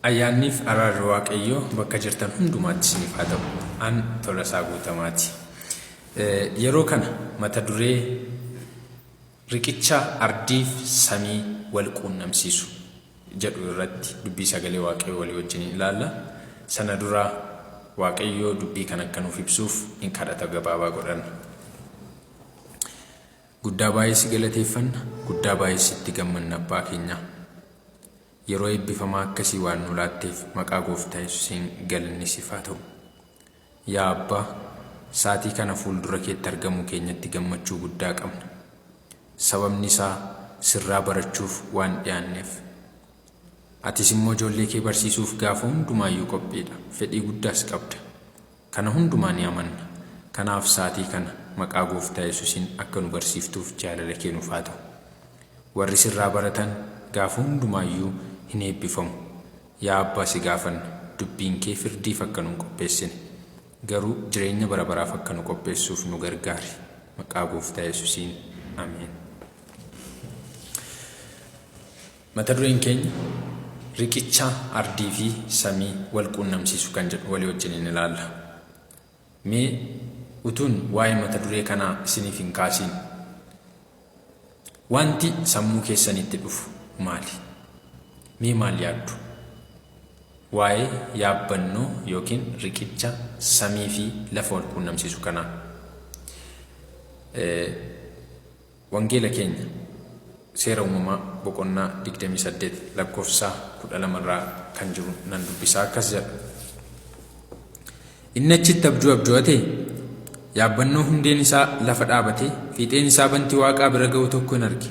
Ayyaanniif araarri Waaqayyoo bakka jirtan hundumaatti isiniif haa ta'u. An Tolasaa Guutamaati. Yeroo kana mata duree riqicha ardiif samii wal quunnamsiisu jedhu irratti dubbii sagalee Waaqayyoo walii wajjin ilaalla. Sana dura Waaqayyoo dubbii kana akka nuuf ibsuuf in kadhata gabaabaa godhanna. Guddaa baay'ee si galateeffanna, guddaa baay'ee sitti gammanna abbaa keenya. Yeroo eebbifamaa akkasii waan nu laatteef maqaa Gooftaa Yesuusiin galanni siif haa ta'u. Yaa Abbaa, saatii kana fuuldura keetti argamuu keenyatti gammachuu guddaa qabna. Sababni isaa sirraa barachuuf waan dhiyaanneef. Atis immoo ijoollee kee barsiisuuf gaafa hundumaayyuu qophiidha. Fedhii guddaas qabda. Kana hundumaa ni amanna. Kanaaf saatii kana maqaa Gooftaa Yesuusiin akka nu barsiiftuuf jaalala kee nuuf haa ta'u. Warri sirraa baratan gaafa hundumaayyuu hin eebbifamu. Yaa Abbaa, si gaafanna dubbiin kee firdiif akka nu qopheessine, garuu jireenya bara baraaf akka nu qopheessuuf nu gargaari. Maqaa Gooftaa Yesuusiin ameen. Mata dureen keenya riqicha ardii fi samii wal quunnamsiisu kan jedhu walii wajjin ilaalla. Mee utuun waa'ee mata duree kanaa isiniif hin kaasiin wanti sammuu keessanitti dhufu maali? Mee maal yaaddu? Waa'ee yaabbannoo yookiin riqicha samii fi lafa wal quunnamsiisu kanaa. Wangeela keenya seera uumamaa boqonnaa 28 lakkoofsa 12 irraa kan jiru nan dubbisaa akkas jedha. Inni achitti abju'atee yaabbannoo hundeen isaa lafa dhaabatee fiixeen isaa bantii Waaqaa bira ga'u tokko hin arge.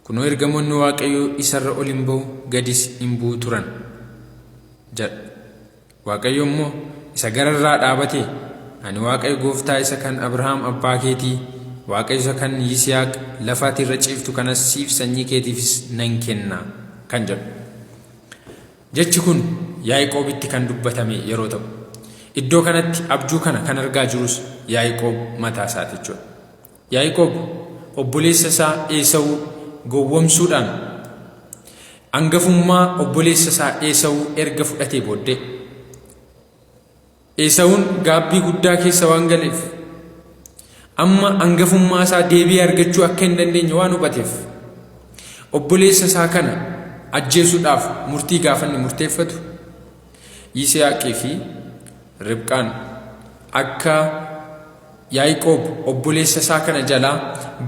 Kunoo ergamoonni Waaqayyoo isarra ol hin ba'u gadis hin bu'u turan jedha. Waaqayyo immoo isa gararraa dhaabatee, ani Waaqayyo Gooftaa isa kan Abrahaam abbaa keetii, Waaqayyo isa kan Yisihaaq lafa ati irra ciiftu kanas siif sanyii keetiifis nan kenna kan jedhu. Jechi kun Yaaqoobitti kan dubbatame yeroo ta'u, iddoo kanatti abjuu kana kan argaa jirus Yaaqoob mataa isaati jechuudha. Yaaqoob obboleessa isaa Esaawuu gowwomsuudhaan hangafummaa obboleessa isaa Esaawuu erga fudhatee booddee, Esaawuun gaabbii guddaa keessa waan galeef amma hangafummaa isaa deebi'ee argachuu akka hin dandeenye waan hubateef obboleessa isaa kana ajjeesuudhaaf murtii gaafanni murteeffatu Yisihaaqii fi Ribqaan akka Yaaqoob obboleessa isaa kana jalaa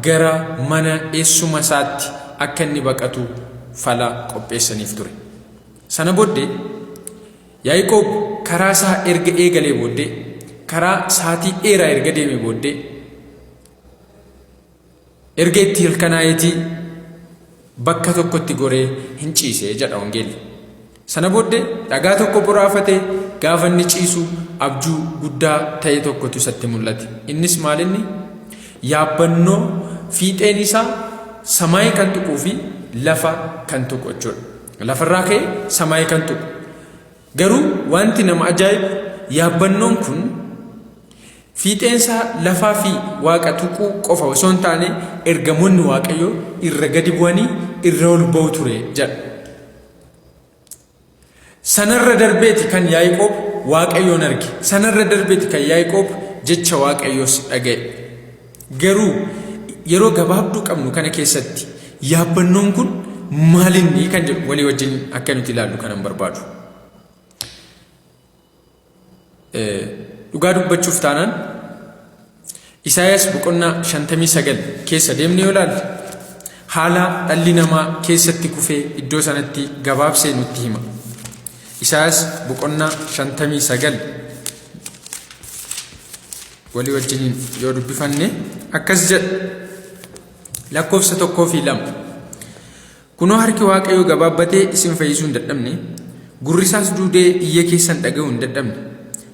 gara mana eessuma isaatti akka inni baqatu fala qopheessaniif ture. Sana booddee Yaaqoob karaa isaa erga eegalee booddee, karaa saatii dheeraa erga deeme booddee, erga itti hilkanaayetii bakka tokkotti goree hin ciisee jedha wangeelli. Sana booddee dhagaa tokko boraafatee gaafa inni ciisu abjuu guddaa ta'e tokkotu isatti mul'ate. Innis maalinni yaabbannoo fiixeen isaa samaayii kan tuquu fi lafa kan tuqu jechuudha. Lafarraa ka'ee samaayii kan tuqu. Garuu wanti nama ajaa'ibu yaabbannoon kun fiixeen isaa lafaa fi Waaqa tuquu qofa osoo hin taane ergamoonni Waaqayyoo irra gadi bu'anii irra ol ba'u ture jedha. Sanarra darbeeti kan Yaaqoob Waaqayyoon arge. Sanarra darbeeti kan Yaaqoob jecha Waaqayyoos dhaga'e. Garuu yeroo gabaabduu qabnu kana keessatti yaabbannoon kun maalinni kan jedhu walii wajjin akka nuti ilaallu kanan barbaadu. Dhugaa dubbachuuf taanaan Isaayaas boqonnaa 59 keessa deemnee yoo ilaalle haala dhalli namaa keessatti kufee iddoo sanatti gabaabsee nutti hima. Isaayaas boqonnaa 59 walii wajjiniin yoo dubbifanne akkas jedha. Lakkoofsa 1 fi 2. Kunoo harki Waaqayyoo gabaabbatee isin fayyisuu hin dadhabne, gurri isaas duudee iyya keessan dhaga'uu hin dadhabne.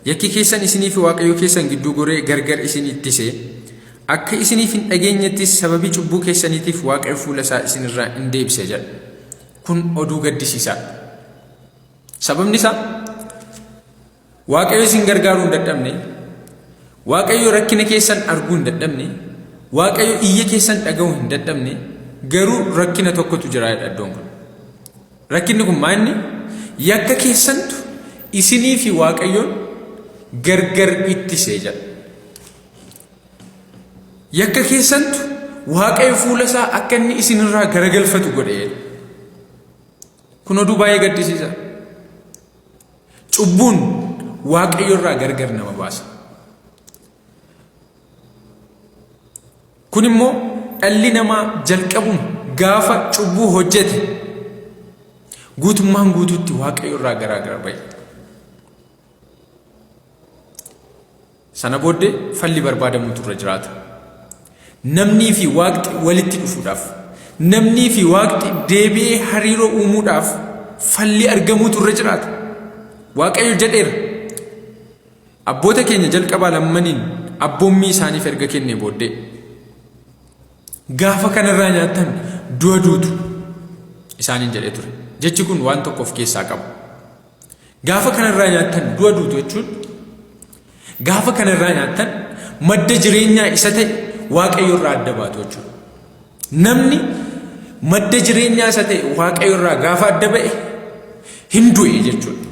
Yakki keessan isinii fi Waaqayyoo keessan gidduu goree gargar isin ittisee, akka isiniif hin dhageenyettis sababii cubbuu keessaniitiif Waaqayyo fuula isaa isinirraa hin deebise jedha. Kun oduu gaddisiisaadha. Sababni isaa Waaqayyo isin gargaaruu hin dadhabne, Waaqayyo rakkina keessan arguu hin dadhabne, Waaqayyo iyya keessan dhaga'uu hin dadhabne, garuu rakkina tokkotu jira jedha iddoon kun. Rakkinni kun maal inni? yakka keessantu isinii fi Waaqayyoon gargar ittisee jedha. Yakka keessantu Waaqayyo fuula isaa akka inni isinirraa garagalfatu godhe. Kun oduu baay'ee gaddisiisa. Cubbuun Waaqayyorraa gargar nama baasa. Kun immoo dhalli namaa jalqabuma gaafa cubbuu hojjete guutummaan guutuutti Waaqayyorraa garaagara ba'e. Sana booddee falli barbaadamutu irra jiraata. Namnii fi Waaqni walitti dhufuudhaaf, namnii fi Waaqni deebi'ee hariiroo uumuudhaaf falli argamutu irra jiraata. Waaqayyo jedheera. Abboota keenya jalqabaa lammaniin abboommii isaaniif erga kennee booddee gaafa kanarraa nyaattan du'a duutu isaaniin jedhee ture. Jechi kun waan tokko of keessaa qaba. Gaafa kanarraa nyaattan du'a duutu jechuun gaafa kanarraa nyaattan madda jireenyaa isa ta'e Waaqayyorraa adda baatu jechuudha. Namni madda jireenyaa isa ta'e Waaqayyorraa gaafa adda ba'e hin du'e jechuudha.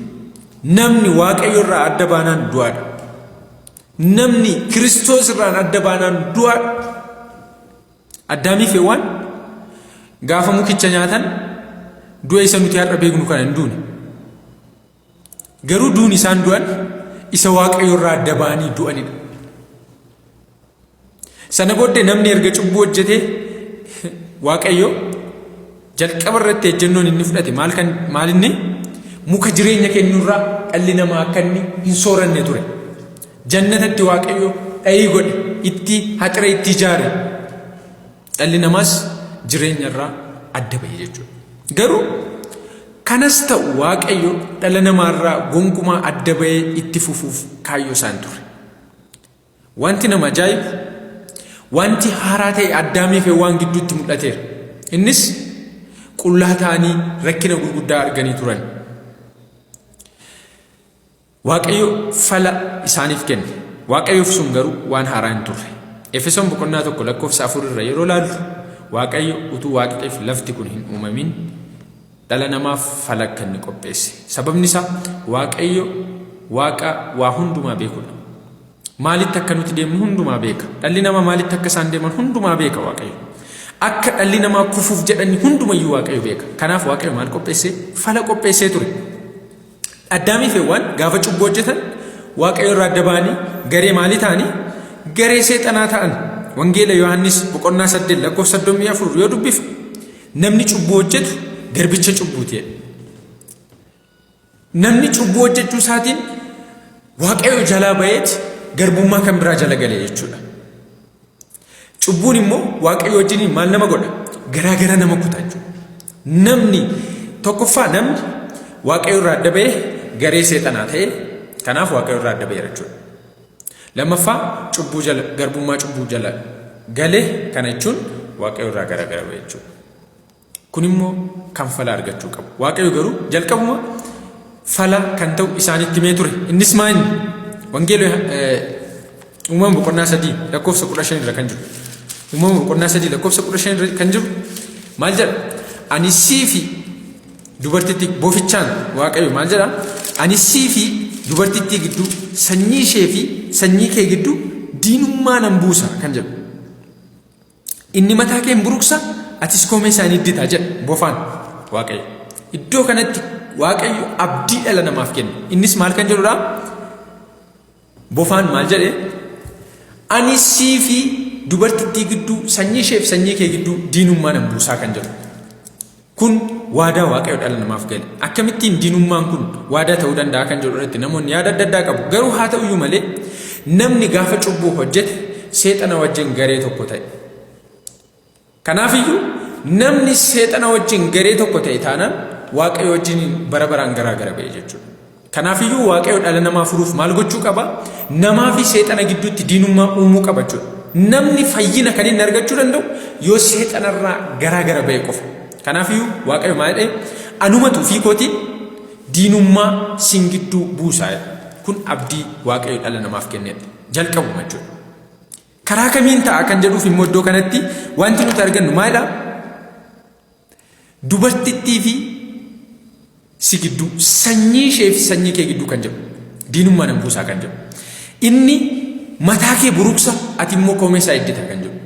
Namni Waaqayyorraa adda baanaan du'aadha. Namni Kiristoos irraan adda baanaan du'aadha. Addaamii fi Hewaan gaafa mukicha nyaatan du'a isa nuti har'a beeknu kana hin duune. Garuu duun isaan du'an isa Waaqayyorraa adda baanii du'anidha. Sana booddee namni erga cubbuu hojjetee Waaqayyo jalqaba irratti ejjennoon inni fudhate maal inni muka jireenya kennurraa dhalli namaa akka inni hin sooranne ture. Jannatatti Waaqayyo dhayii godhe, itti haxire itti ijaare. Dhalli namaas jireenyarraa adda ba'e jechuudha. Garuu kanas ta'u Waaqayyo dhala namaarraa gonkumaa adda ba'ee itti fufuuf kaayyoo isaan ture. Wanti nama ajaa'ibu wanti haaraa ta'e Addaamii fi Hewaan gidduutti mul'ateera. Innis qullaa ta'anii rakkina gurguddaa arganii turan. Waaqayyo fala isaaniif kenne. Waaqayyoof sun garuu waan haaraa hin turre. Efesoon boqonnaa 1:4 irra yeroo laallu Waaqayyo utuu Waaqniif lafti kun hin uumamin dhala namaaf fala akka inni qopheesse. Sababni isaa Waaqayyo Waaqa waa hundumaa beekudha. Maalitti akka nuti deemnu hundumaa beeka. Dhalli namaa maalitti akka isaan deeman hundumaa beeka Waaqayyo. Akka dhalli namaa kufuuf jedhanii hundumayyuu Waaqayyo beeka. Kanaaf Waaqayyo maal qopheesse? Fala qopheessee ture. Addaamii fi Hewaan gaafa cubbuu hojjetan Waaqayyo irraa adda ba'anii garee maalii ta'anii? Garee seexanaa ta'an. Wangeela Yohaannis boqonnaa 8:34 yoo dubbifnu namni cubbuu hojjetu garbicha cubbuuti. Namni cubbuu hojjechuu isaatiin Waaqayyo jalaa ba'eeti garbummaa kan biraa jala galee jechuudha. Cubbuun immoo Waaqayyo wajjin maal nama godha? Garaagara nama kutaa jechuudha. Namni tokkoffaa namni Waaqayyo irraa adda ba'ee garee seexanaa ta'e kanaaf Waaqayyo irraa adda ba'e jechuudha. Lammaffaa cubbuu jala garbummaa cubbuu jala galee kana jechuun Waaqayyo irraa garaagara ba'e jechuudha. Kun immoo kan fala argachuu qabu. Waaqayyo garuu jalqabuma fala kan ta'u isaanitti himee ture. Innis maal? Wangeela Uumama boqonnaa 3:15 irra kan jiru. Uumama boqonnaa 3:15 irra kan jiru maal jedha? Ani sii fi dubartittii boofichaan Waaqayyo maal jedha? Ani sii fi dubartittii gidduu sanyii ishee fi sanyii kee gidduu diinummaa nan buusa kan jedhu. Inni mataa kee hin buruqsa, atis koomee isaanii iddita jedha bofaan Waaqayyo. Iddoo kanatti Waaqayyo abdii dhala namaaf kenna. Innis maal kan jedhudha? Bofaan maal jedhe? Ani sii fi dubartittii gidduu sanyii ishee fi sanyii kee gidduu diinummaa nan buusaa kan jedhu. Kun waadaa Waaqayyo dhala namaaf gale. Akkamittiin diinummaan kun waadaa ta'uu danda'a kan jedhu irratti namoonni yaada adda addaa qabu. Garuu haa ta'uyyuu malee namni gaafa cubbuu hojjete seexana wajjin garee tokko ta'e. Kanaafiyyuu namni seexana wajjin garee tokko ta'e taanaan Waaqayyo wajjin bara baraan garaagara ba'e jechuudha. Kanaafiyyuu Waaqayyo dhala namaa furuuf maal gochuu qaba? Namaa fi seexana gidduutti diinummaa uumuu qaba jechuudha. Namni fayyina kan inni argachuu danda'u yoo seexanarraa garaagara ba'e qofa. Kanaafiyyuu Waaqayyo maal jedhee? Anumatu fi kootiin diinummaa sin gidduu buusaa. Kun abdii Waaqayyo dhala namaaf kennedha. Jalqabuma jechuudha. Karaa kamiin ta'a kan jedhuuf immoo iddoo kanatti wanti nuti argannu maalidha? Dubartittii fi si gidduu sanyii ishee fi sanyii kee gidduu kan jedhu diinummaa nan buusaa kan jedhu inni mataa kee buruqsa ati immoo koomee isaa iddita kan jedhu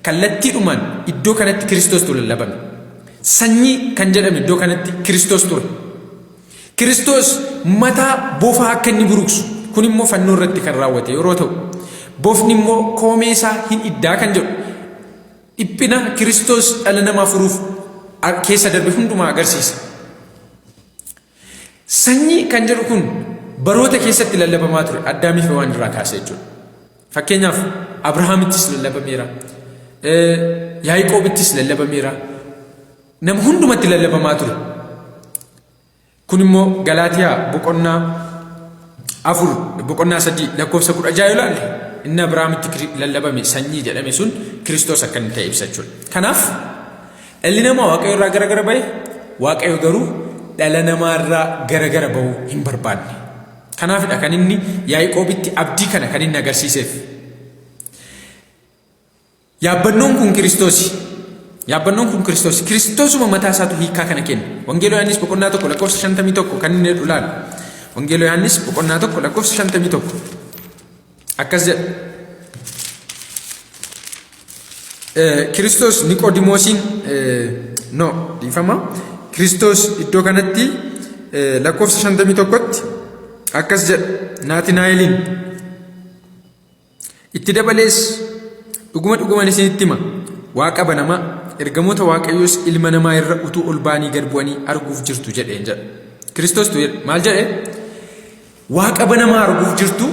kallattiidhumaan iddoo kanatti Kiristoostu lallabame sanyii kan jedhame iddoo kanatti Kiristoos ture Kiristoos mataa boofaa akka inni buruqsu kun immoo fannoo irratti kan raawwate yeroo ta'u boofni immoo koomee isaa hin iddaa kan jedhu dhiphina Kiristoos dhala namaa furuuf keessa darbe hundumaa agarsiisa. Sanyii kan jedhu kun baroota keessatti lallabamaa ture Addaamii fi Hewaan irraa kaasee jechuudha. Fakkeenyaaf Abrahaamittis lallabameera. Yaaqoobittis lallabameera. Nama hundumatti lallabamaa ture. Kun immoo Galaatiyaa boqonnaa 3 lakkoofsa 16 ilaalle inni Abrahaamitti lallabame sanyii jedhame sun Kiristoos akka inni ta'e ibsa jechuudha. Kanaaf dhalli namaa Waaqayyo irraa garagara ba'e Waaqayyo garuu dhala namaa irraa garagara ba'uu hin barbaanne. Kanaafidha kan inni Yaaqoobitti abdii kana kan inni agarsiiseef. Yaabbannoon kun Kiristoosi. Yaabbannoon kun Kiristoosi. Kiristoosuma mataa isaatu hiikaa kana kenna. Wangeeloo Yohaannis boqonnaa 1 lakkoofsa 51 kan inni dhulaala. Wangeeloo Yohaannis boqonnaa 1 lakkoofsa 51. Akkas jedha. Kiristoos Niqoodimoosiin dhiifama. Kiristoos iddoo kanatti lakkoofsa 51tti akkas jedha Naatinaa'eliin itti dabalees dhugumaan isinitti hima Waaqa banamaa ergamoota Waaqayyoos ilma namaa irra utuu ol baanii gad bu'anii arguuf jirtu jedheen jedha. Kiristoos maal jedhe? Waaqa banamaa arguuf jirtu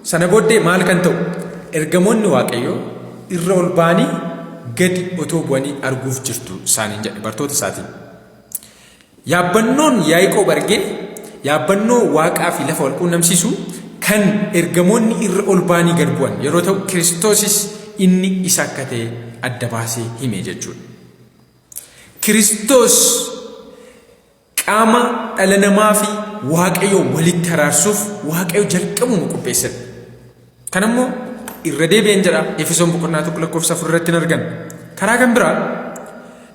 sana booddee maal kan ta'u ergamoonni Waaqayyoo irra ol baanii gadi otoo bu'anii arguuf jirtu isaaniin jedhe bartoota isaatiin. Yaabbannoon Yaaqoob argee yaabbannoo Waaqaa fi lafa wal quunnamsiisu kan ergamoonni irra ol baanii gad bu'an yeroo ta'u Kiristoosis inni isa akka ta'e adda baasee hime jechuudha. Kiristoos qaama dhala namaa fi Waaqayyo walitti araarsuuf Waaqayyo jalqabuma qopheesse. Kanammoo irra deebi'een jedha Efesoon boqonnaa 1 lakkoofsa 4 irratti argan. Karaa kan biraa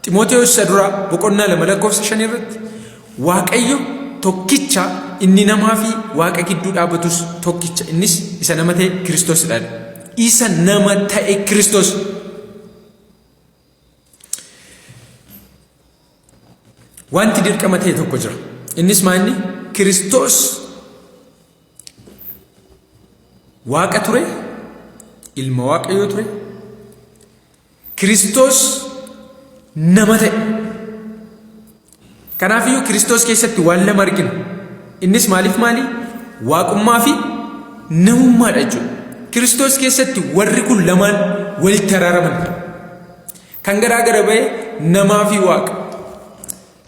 Ximootewoos duraa boqonnaa 2 lakkoofsa 5 irratti Waaqayyo tokkicha inni namaa fi Waaqa gidduu dhaabbatus tokkicha innis isa nama ta'e Kiristoosidha. Isa nama ta'e Kiristoos. Wanti dirqama ta'e tokko jira. Innis maali? Kiristoos Waaqa ture, ilma Waaqayyoo ture. Kiristoos nama ta'e. Kanaafiyyuu Kiristoos keessatti waan lama argina. Innis maaliif maali? Waaqummaa fi namummaadha jechuudha. Kiristoos keessatti warri kun lamaan walitti araaraman. Kan garaa gara ba'e namaa fi Waaqa.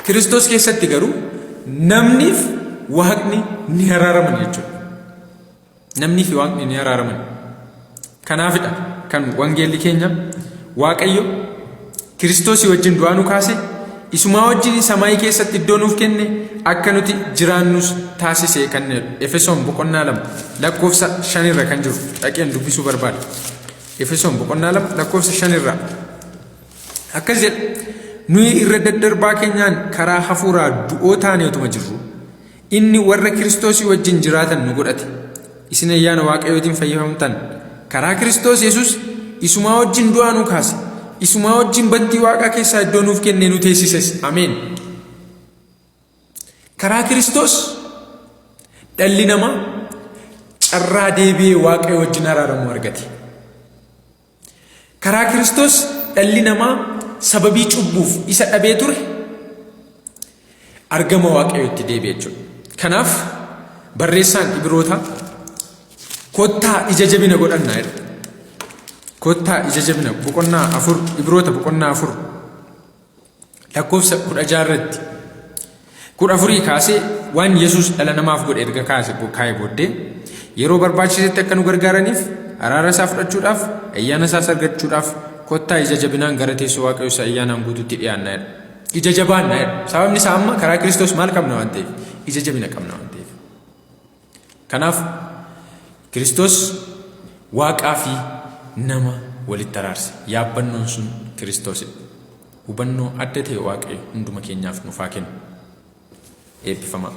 Kiristoos keessatti garuu namniif Waaqni ni araaraman jechuudha. Namnii fi Waaqni ni araaraman. Kanaafidha kan wangeelli keenya Waaqayyo Kiristoosii wajjin du'aa nu kaase isumaa wajjin samaayii keessatti iddoo nuuf kenne akka nuti jiraannus taasise kan Efesoon boqonnaa 2 lakkoofsa 5 irra kan jiru dhaqeen dubbisuu barbaada. Efesoon boqonnaa 2 lakkoofsa 5 irra akkas jedha nuyi irra daddarbaa keenyaan karaa hafuuraa du'oo taanee utuma jirru inni warra Kiristoosii wajjin jiraatan nu godhate isin ayyaana Waaqayyootiin fayyifamtan karaa Kiristoos Yesuus isumaa wajjin du'aa nu kaase isumaa wajjin bantii Waaqaa keessaa iddoo nuuf kenne nu teessises. Ameen. Karaa Kiristoos dhalli namaa carraa deebi'ee Waaqayyo wajjin araaramu argate. Karaa Kiristoos dhalli namaa sababii cubbuuf isa dhabee ture argama Waaqayyootti deebi'e jechuudha. Kanaaf barreessaan Ibrootaa kottaa ija jabina godhannaa jedha. Kottaa ija jabina boqonnaa 4 Ibroota boqonnaa 4 lakkoofsa 16 irratti 14 kaasee waan Yesuus dhala namaaf godhe erga kaa'ee booddee yeroo barbaachisetti akka nu gargaaraniif araara isaa fudhachuudhaaf ayyaana isaa argachuudhaaf kottaa ija jabinaan gara teessoo Waaqayyoo isa ayyaanaan guutuutti dhiyaannaa jedha. Ija jabaannaa jedha. Sababni isaa amma karaa Kiristoos maal qabna waan ta'eef ija jabina qabna waan ta'eef. Kanaaf Kiristoos Waaqaa fi nama walitti araarse. Yaabbannoon sun Kiristoosidha. Hubannoo adda ta'e Waaqayyo hunduma keenyaaf nuuf haa kennu. Eebbifamaa.